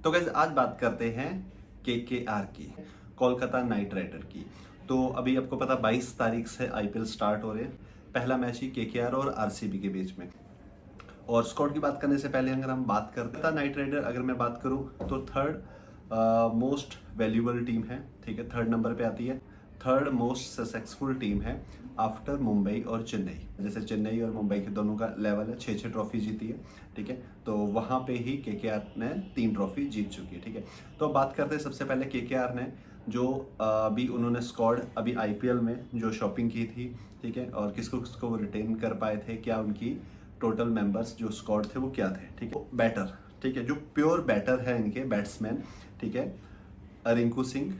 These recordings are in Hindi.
तो गाइस आज बात करते हैं केकेआर की, कोलकाता नाइट राइडर की। तो अभी आपको पता 22 तारीख से आईपीएल स्टार्ट हो रहे हैं। पहला मैच ही केकेआर और आरसीबी के बीच में। और स्कोर की बात करने से पहले अगर हम बात करते हैं नाइट राइडर, अगर मैं बात करूं तो थर्ड मोस्ट वैल्यूएबल टीम है। ठीक है, थर्ड नंबर पे आती है। थर्ड मोस्ट सक्सेसफुल टीम है आफ्टर मुंबई और चेन्नई। जैसे चेन्नई और मुंबई के दोनों का लेवल है, 6-6 ट्रॉफी जीती है। ठीक है, तो वहाँ पे ही केकेआर ने 3 ट्रॉफी जीत चुकी है। ठीक है, तो अब बात करते हैं सबसे पहले केकेआर ने जो अभी उन्होंने स्क्वाड अभी आईपीएल में जो शॉपिंग की थी। ठीक है, और किसको किसको वो रिटेन कर पाए थे, क्या उनकी टोटल मेंबर्स जो स्क्वाड थे वो क्या थे। ठीक है, बैटर, ठीक है, जो प्योर बैटर है इनके बैट्समैन, ठीक है, रिंकू सिंह,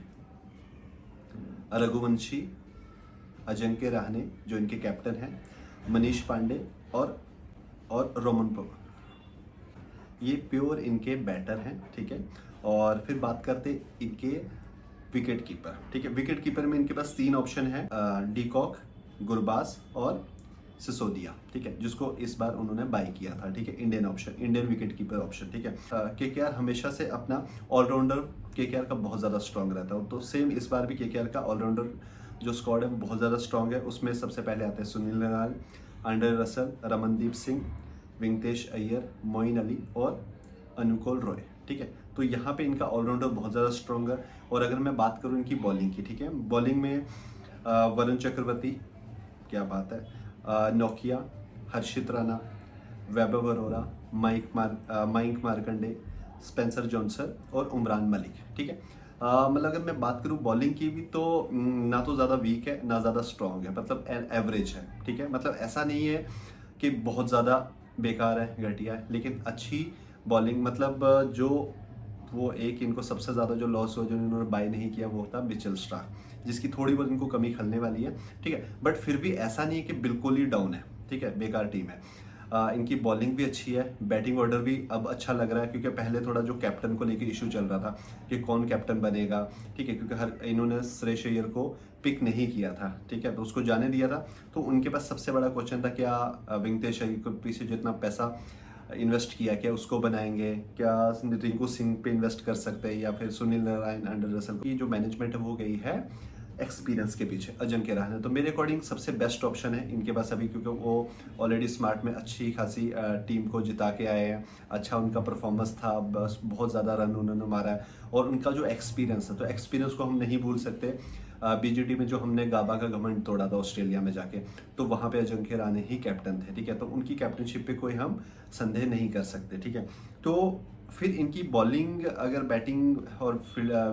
रघुवंशी, अजिंक्य रहाणे जो इनके कैप्टन हैं, मनीष पांडे और रोमन पवार, ये प्योर इनके बैटर हैं। ठीक है, और फिर बात करते इनके विकेट कीपर। ठीक है, विकेट कीपर में इनके पास 3 ऑप्शन है, डीकॉक, गुरबाज और सिसोदिया। ठीक है, जिसको इस बार उन्होंने बाय किया था। ठीक है, Indian option, Indian wicket keeper option. ठीक है, केकेआर हमेशा से अपना ऑलराउंडर केकेआर का बहुत ज़्यादा स्ट्रांग रहता है, तो सेम इस बार भी केकेआर का ऑलराउंडर जो स्क्वाड है वो बहुत ज़्यादा स्ट्रांग है। उसमें सबसे पहले आते हैं सुनील नारायण, आंड्रे रसल, रमनदीप सिंह, वेंकटेश अय्यर, मोइन अली और अनुकूल रॉय। ठीक है, तो यहाँ पे इनका ऑलराउंडर बहुत ज़्यादा स्ट्रांग है। और अगर मैं बात करूँ इनकी बॉलिंग की, ठीक है, बॉलिंग में वरुण चक्रवर्ती, क्या बात है, नोकिया, हर्षित राणा, वैभव अरोरा, माइक मार्कंडे, स्पेंसर जॉनसन और उमरान मलिक। ठीक है, मतलब अगर मैं बात करूं बॉलिंग की भी तो ना तो ज़्यादा वीक है ना ज़्यादा स्ट्रॉन्ग है, मतलब एवरेज है। ठीक है, मतलब ऐसा नहीं है कि बहुत ज़्यादा बेकार है, घटिया है, लेकिन अच्छी बॉलिंग। मतलब जो वो एक इनको सबसे ज़्यादा जो लॉस हुआ जो इन्होंने बाय नहीं किया वो था मिचेल स्टार्क, जिसकी थोड़ी बहुत इनको कमी खलने वाली है। ठीक है, बट फिर भी ऐसा नहीं है कि बिल्कुल ही डाउन है। ठीक है, बेकार टीम है। इनकी बॉलिंग भी अच्छी है, बैटिंग ऑर्डर भी अब अच्छा लग रहा है, क्योंकि पहले थोड़ा जो कैप्टन को लेकर इशू चल रहा था कि कौन कैप्टन बनेगा। ठीक है, क्योंकि हर इन्होंने श्रेयस अय्यर को पिक नहीं किया था। ठीक है, तो उसको जाने दिया था। तो उनके पास सबसे बड़ा क्वेश्चन था, क्या वेंकटेश अय्यर को पीछे जितना पैसा इन्वेस्ट किया क्या उसको बनाएंगे, क्या रिंकू सिंह पे इन्वेस्ट कर सकते हैं, या फिर सुनील नारायण, आंड्रे रसल की जो मैनेजमेंट है वो गई है एक्सपीरियंस के पीछे, अजिंक्य रहाणे। तो मेरे अकॉर्डिंग सबसे बेस्ट ऑप्शन है इनके पास अभी, क्योंकि वो ऑलरेडी स्मार्ट में अच्छी खासी टीम को जिता के आए हैं। अच्छा उनका परफॉर्मेंस था, बस बहुत ज़्यादा रन उन्होंने मारा है। और उनका जो एक्सपीरियंस है, तो एक्सपीरियंस को हम नहीं भूल सकते। बीजीटी में जो हमने गाबा का घमंड तोड़ा था ऑस्ट्रेलिया में जाके, तो वहाँ पे अजिंक्य रहाणे ही कैप्टन थे। ठीक है, तो उनकी कैप्टनशिप पे कोई हम संदेह नहीं कर सकते। ठीक है, तो फिर इनकी बॉलिंग अगर बैटिंग और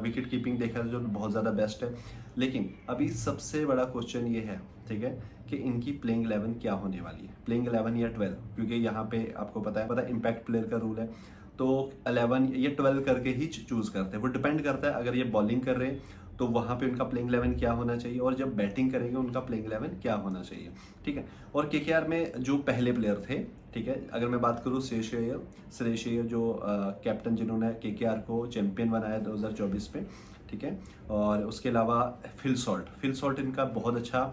विकेट कीपिंग देखा जाए तो बहुत ज़्यादा बेस्ट है। लेकिन अभी सबसे बड़ा क्वेश्चन ये है, ठीक है, कि इनकी प्लेइंग 11 क्या होने वाली है, प्लेइंग 11 या 12, क्योंकि यहाँ पे आपको पता है इम्पैक्ट प्लेयर का रूल है। तो 11 या 12 करके ही चूज करते हैं, वो डिपेंड करता है। अगर ये बॉलिंग कर रहे हैं तो वहाँ पे उनका प्लेइंग 11 क्या होना चाहिए, और जब बैटिंग करेंगे उनका प्लेइंग 11 क्या होना चाहिए। ठीक है, और केकेआर में जो पहले प्लेयर थे, ठीक है, अगर मैं बात करूँ श्रेयस अय्यर जो कैप्टन जिन्होंने केकेआर को चैंपियन बनाया 2024 में। ठीक है, और उसके अलावा फिल सॉल्ट इनका बहुत अच्छा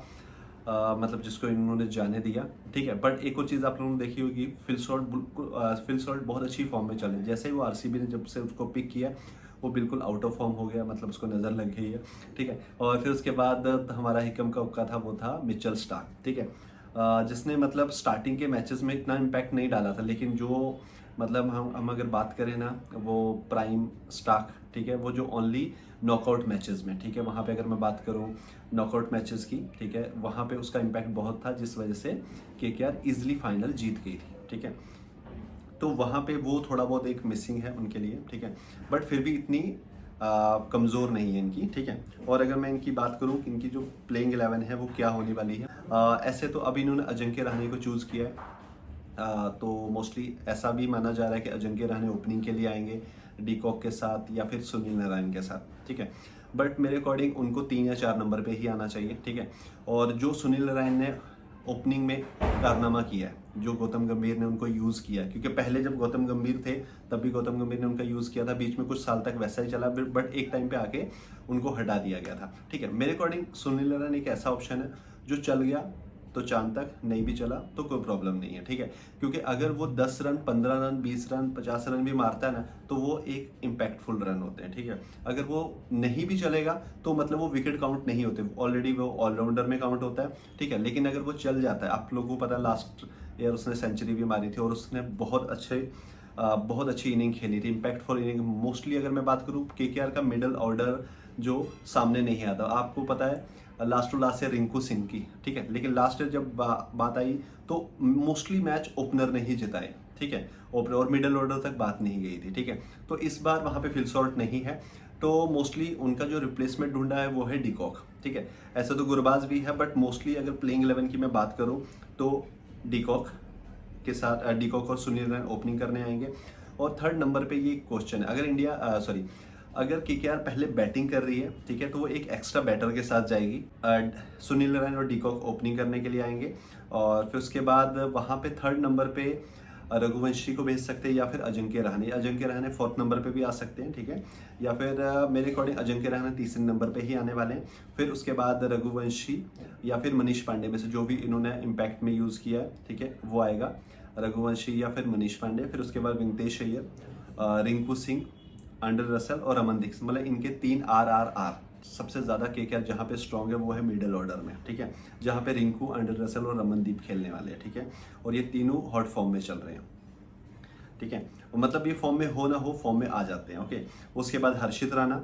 मतलब जिसको इन्होंने जाने दिया। ठीक है, बट एक और चीज़ आप लोगों ने देखी होगी, फिल सॉल्ट बहुत अच्छी फॉर्म में चले। जैसे ही वो आरसीबी ने जब से उसको पिक किया वो बिल्कुल आउट ऑफ फॉर्म हो गया, मतलब उसको नज़र लग गई है। ठीक है, और फिर उसके बाद हमारा हिकम का उक्का था, वो था मिचेल स्टार्क। ठीक है, जिसने मतलब स्टार्टिंग के मैचेस में इतना इम्पैक्ट नहीं डाला था, लेकिन जो मतलब हम अगर बात करें ना, वो प्राइम स्टार्क, ठीक है, वो जो ओनली नॉकआउट मैचेस में, ठीक है, वहाँ पे अगर मैं बात करूँ नॉकआउट मैचेस की, ठीक है, वहाँ पे उसका इम्पैक्ट बहुत था, जिस वजह से केकेआर इजीली फाइनल जीत गई थी। ठीक है, तो वहाँ पे वो थोड़ा बहुत एक मिसिंग है उनके लिए। ठीक है, बट फिर भी इतनी कमज़ोर नहीं है इनकी। ठीक है, और अगर मैं इनकी बात करूँ कि इनकी जो प्लेइंग 11 है वो क्या होने वाली है, ऐसे तो अभी इन्होंने अजिंक्य रहाणे को चूज़ किया है। तो मोस्टली ऐसा भी माना जा रहा है कि अजिंक्य रहाणे ओपनिंग के लिए आएंगे डीकॉक के साथ या फिर सुनील नारायण के साथ। ठीक है, बट मेरे अकॉर्डिंग उनको 3 या 4 नंबर पे ही आना चाहिए। ठीक है, और जो सुनील नारायण ने ओपनिंग में कारनामा किया है, जो गौतम गंभीर ने उनको यूज़ किया, क्योंकि पहले जब गौतम गंभीर थे तब भी गौतम गंभीर ने उनका यूज़ किया था, बीच में कुछ साल तक वैसा ही चला, बट एक टाइम पे आके उनको हटा दिया गया था। ठीक है, मेरे अकॉर्डिंग सुनील नारायण एक ऐसा ऑप्शन है जो चल गया, तो चांद तक नहीं भी चला तो कोई प्रॉब्लम नहीं है, ठीक है। क्योंकि अगर वो 10 रन, 15 रन, 20 रन, 50 रन भी मारता है ना, तो वो एक इम्पैक्टफुल रन होते हैं, ठीक है। अगर वो नहीं भी चलेगा तो मतलब वो विकेट काउंट नहीं होते, ऑलरेडी वो ऑलराउंडर में काउंट होता है, ठीक है। लेकिन अगर वो चल जाता है, आप लोगों को पता है लास्ट ईयर उसने सेंचुरी भी मारी थी और उसने बहुत अच्छी इनिंग खेली थी, इम्पैक्टफुल इनिंग। मोस्टली अगर मैं बात करूँ केकेआर का मिडल ऑर्डर जो सामने नहीं आता, आपको पता है last to last year Rinku Singh की, ठीक है। लेकिन लास्ट ईयर जब बात आई तो मोस्टली मैच ओपनर ने ही जिताए, ठीक है। ओपनर और मिडल ऑर्डर तक बात नहीं गई थी, ठीक है। तो इस बार वहाँ पे फिल शॉर्ट नहीं है, तो मोस्टली उनका जो रिप्लेसमेंट ढूंढा है वो है डिकॉक, ठीक है। ऐसे तो गुरबाज भी है, बट मोस्टली अगर प्लेइंग 11 की मैं बात करूँ तो डिकॉक के साथ डिकॉक और सुनील नारायण ओपनिंग करने आएंगे। और थर्ड नंबर पे ये क्वेश्चन है, अगर केकेआर पहले बैटिंग कर रही है, ठीक है, तो वो एक एक्स्ट्रा बैटर के साथ जाएगी। सुनील नारायण और डिकॉक ओपनिंग करने के लिए आएंगे और फिर उसके बाद वहाँ पे थर्ड नंबर पे रघुवंशी को भेज सकते हैं या फिर अजिंक्य रहाणे फोर्थ नंबर पे भी आ सकते हैं, ठीक है। या फिर मेरे अकॉर्डिंग अजिंक्य रहाणे तीसरे नंबर पे ही आने वाले हैं। फिर उसके बाद रघुवंशी या फिर मनीष पांडे में से जो भी इन्होंने इम्पैक्ट में यूज़ किया है, ठीक है, वो आएगा, रघुवंशी या फिर मनीष पांडे। फिर उसके बाद वेंकटेश अय्यर, रिंकू सिंह, अंडर रसल और रमनदीप, मतलब इनके 3 RRR। सबसे ज़्यादा केकेआर जहाँ पे स्ट्रॉन्ग है वो है मिडल ऑर्डर में, ठीक है, जहाँ पे रिंकू, अंडर रसल और रमनदीप खेलने वाले हैं, ठीक है। और ये तीनों हॉट फॉर्म में चल रहे हैं, ठीक है। मतलब ये फॉर्म में हो ना हो, फॉर्म में आ जाते हैं, ओके। उसके बाद हर्षित राणा,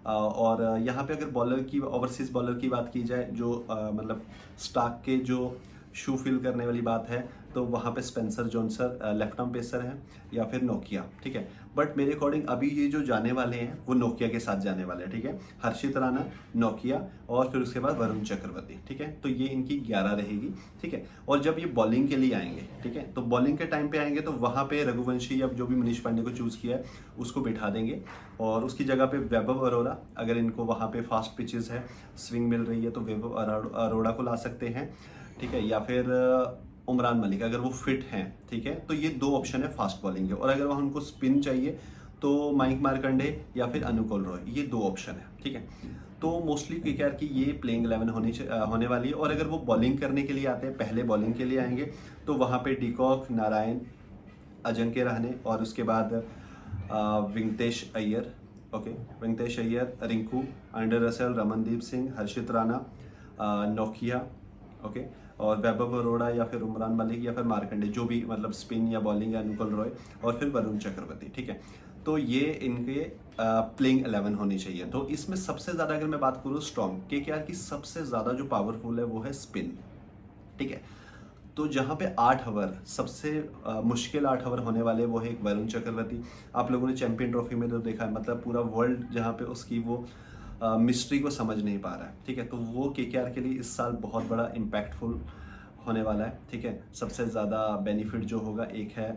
और यहाँ पे अगर बॉलर की, ओवरसीज बॉलर की बात की जाए, जो मतलब स्टार्क के जो शू फिल करने वाली बात है, तो वहाँ पे Spencer Johnson left arm pacer हैं या फिर नोकिया, ठीक है। बट मेरे अकॉर्डिंग अभी ये जो जाने वाले हैं वो नोकिया के साथ जाने वाले हैं, ठीक है। हर्षित राणा, नोकिया और फिर उसके बाद वरुण चक्रवर्ती, ठीक है। तो ये इनकी 11 रहेगी, ठीक है। और जब ये बॉलिंग के लिए आएंगे, ठीक है, तो बॉलिंग के टाइम पे आएंगे तो वहाँ पे रघुवंशी या जो भी मनीष पांडे को चूज़ किया है उसको बिठा देंगे और उसकी जगह पे वैभव अरोड़ा, अगर इनको वहाँ पे फास्ट पिचेस है, स्विंग मिल रही है, तो वैभव अरोड़ा को ला सकते हैं, ठीक है। या फिर उमरान मलिक अगर वो फिट हैं, ठीक है। तो ये 2 ऑप्शन है फास्ट बॉलिंग के। और अगर वहाँ उनको स्पिन चाहिए तो माइक मार्कंडे या फिर अनुकुल रॉय, ये 2 ऑप्शन है, ठीक है। तो मोस्टली केकेआर की ये प्लेइंग 11 होने वाली है। और अगर वो बॉलिंग करने के लिए आते हैं, पहले बॉलिंग के लिए आएंगे, तो वहाँ पे डिकॉक, नारायण, अजिंक्य रहाणे और उसके बाद Venkatesh Iyer, okay, Venkatesh Iyer, Rinku, Andre Russell, Ramandeep Singh, Harshit Rana, नोकिया, ओके, और वैभव अरोड़ा या फिर उमरान मलिक या फिर मार्कंडे, जो भी मतलब स्पिन या बॉलिंग या अनुकुल रॉय, और फिर वरुण चक्रवर्ती, ठीक है। तो ये इनके प्लेइंग 11 होनी चाहिए। तो इसमें सबसे ज़्यादा अगर मैं बात करूँ स्ट्रॉन्ग, केकेआर की सबसे ज़्यादा जो पावरफुल है वो है स्पिन, ठीक है। तो जहाँ पे 8 ओवर सबसे मुश्किल 8 ओवर होने वाले वो है एक वरुण चक्रवर्ती। आप लोगों ने चैंपियन ट्रॉफी में तो देखा है, मतलब पूरा वर्ल्ड जहाँ पे उसकी वो मिस्ट्री को समझ नहीं पा रहा है, ठीक है। तो वो केकेआर के लिए इस साल बहुत बड़ा इम्पैक्टफुल होने वाला है, ठीक है। सबसे ज़्यादा बेनिफिट जो होगा, एक है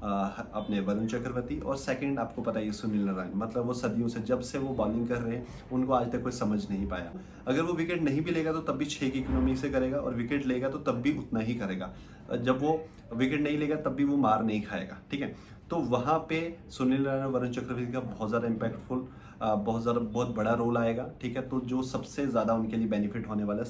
अपने वरुण चक्रवर्ती और सेकंड आपको पता है सुनील नारायण, मतलब वो सदियों से, जब से वो बॉलिंग कर रहे हैं, उनको आज तक कोई समझ नहीं पाया। अगर वो विकेट नहीं भी लेगा तो तब भी 6 की इकोनॉमी से करेगा, और विकेट लेगा तो तब भी उतना ही करेगा। जब वो विकेट नहीं लेगा तब भी वो मार नहीं खाएगा, ठीक है। तो वहाँ पे सुनील नारायण और वरुण चक्रवर्ती का बहुत ज़्यादा इम्पैक्टफुल, बहुत बड़ा रोल आएगा, ठीक है। तो जो सबसे ज़्यादा उनके लिए बेनिफिट होने वाला है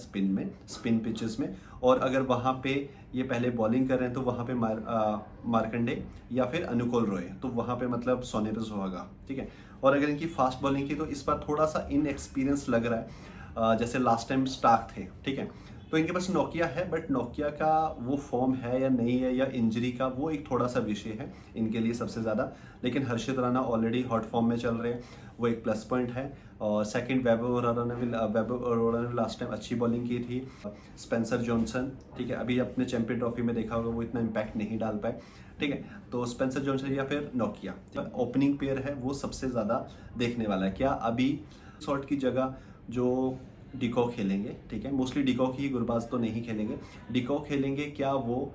स्पिन पिचेस में। और अगर वहाँ पे ये पहले बॉलिंग कर रहे हैं तो वहाँ पे मार्कंडे या फिर अनुकुल रॉय, तो वहाँ पे मतलब सोने पे सुहागा, ठीक है। और अगर इनकी फास्ट बॉलिंग की, तो इस बार थोड़ा सा इनएक्सपीरियंस लग रहा है, जैसे लास्ट टाइम स्टार्क थे, ठीक है। तो इनके पास नोकिया है, बट नोकिया का वो फॉर्म है या नहीं है, या इंजरी का, वो एक थोड़ा सा विषय है इनके लिए सबसे ज़्यादा। लेकिन हर्षित राणा ऑलरेडी हॉट फॉर्म में चल रहे हैं, वो एक प्लस पॉइंट है। और सेकंड वैभव अरोड़ा ने लास्ट टाइम अच्छी बॉलिंग की थी। स्पेंसर जॉनसन, ठीक है, अभी अपने चैंपियन ट्रॉफी में देखा होगा वो इतना इम्पैक्ट नहीं डाल पाए, ठीक है। तो स्पेंसर जॉनसन या फिर नोकिया ओपनिंग पेयर है, वो सबसे ज़्यादा देखने वाला है। क्या अभी शॉट की जगह जो डिकॉक खेलेंगे, ठीक है, मोस्टली डिकॉक ही, गुरबाज तो नहीं खेलेंगे, डिकॉक खेलेंगे, क्या वो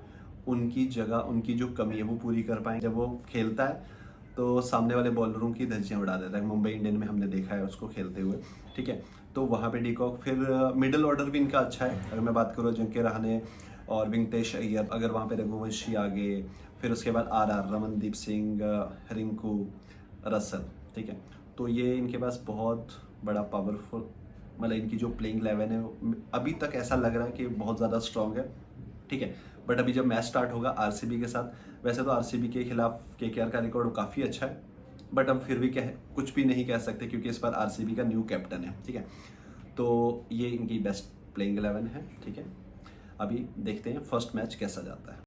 उनकी जगह, उनकी जो कमी है वो पूरी कर पाएंगे। जब वो खेलता है तो सामने वाले बॉलरों की धज्जियां उड़ा देता है, मुंबई इंडियन में हमने देखा है उसको खेलते हुए, ठीक है। तो वहाँ पे डिकॉक, फिर मिडिल ऑर्डर भी इनका अच्छा है। अगर मैं बात करूँ अजिंक्य रहाणे और वेंकटेश अय्यर, अगर वहाँ पे रघुवंशी आगे, फिर उसके बाद RR, रमनदीप सिंह, रिंकू, रसल, ठीक है। तो ये इनके पास बहुत बड़ा पावरफुल मतलब इनकी जो प्लेइंग 11 है अभी तक ऐसा लग रहा है कि बहुत ज़्यादा स्ट्रांग है, ठीक है। बट अभी जब मैच स्टार्ट होगा आरसीबी के साथ, वैसे तो आरसीबी के खिलाफ केकेआर का रिकॉर्ड काफ़ी अच्छा है, बट हम फिर भी कुछ भी नहीं कह सकते क्योंकि इस बार आरसीबी का न्यू कैप्टन है, ठीक है। तो ये इनकी बेस्ट प्लेइंग 11 है, ठीक है। अभी देखते हैं फर्स्ट मैच कैसा जाता है।